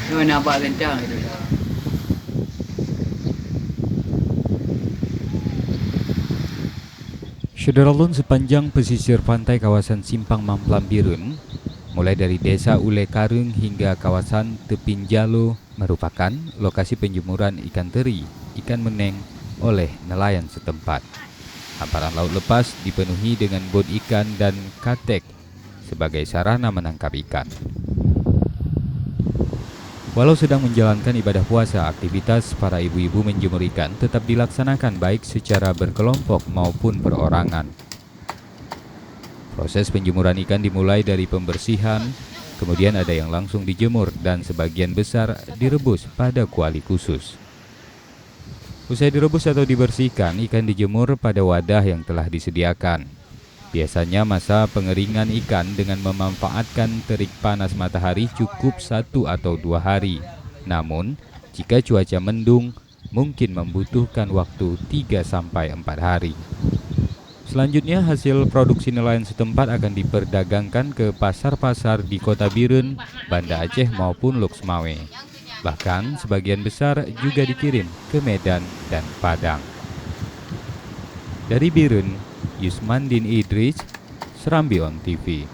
Ini nampak kencang itu. Syederalun sepanjang pesisir pantai kawasan Simpang Mamplam Birun, mulai dari desa Ule Karung hingga kawasan Tepinjalo merupakan lokasi penjemuran ikan teri, ikan meneng oleh nelayan setempat. Hamparan laut lepas dipenuhi dengan bot ikan dan katek sebagai sarana menangkap ikan. Walau sedang menjalankan ibadah puasa, aktivitas para ibu-ibu menjemur ikan tetap dilaksanakan baik secara berkelompok maupun perorangan. Proses penjemuran ikan dimulai dari pembersihan, kemudian ada yang langsung dijemur dan sebagian besar direbus pada kuali khusus. Usai direbus atau dibersihkan, ikan dijemur pada wadah yang telah disediakan. Biasanya masa pengeringan ikan dengan memanfaatkan terik panas matahari cukup 1 atau 2 hari. Namun, jika cuaca mendung, mungkin membutuhkan waktu 3-4 hari. Selanjutnya, hasil produksi nelayan setempat akan diperdagangkan ke pasar-pasar di Kota Birun, Banda Aceh maupun Loksmawe. Bahkan, sebagian besar juga dikirim ke Medan dan Padang. Dari Birun, Yusmandin Idris, Serambi On TV.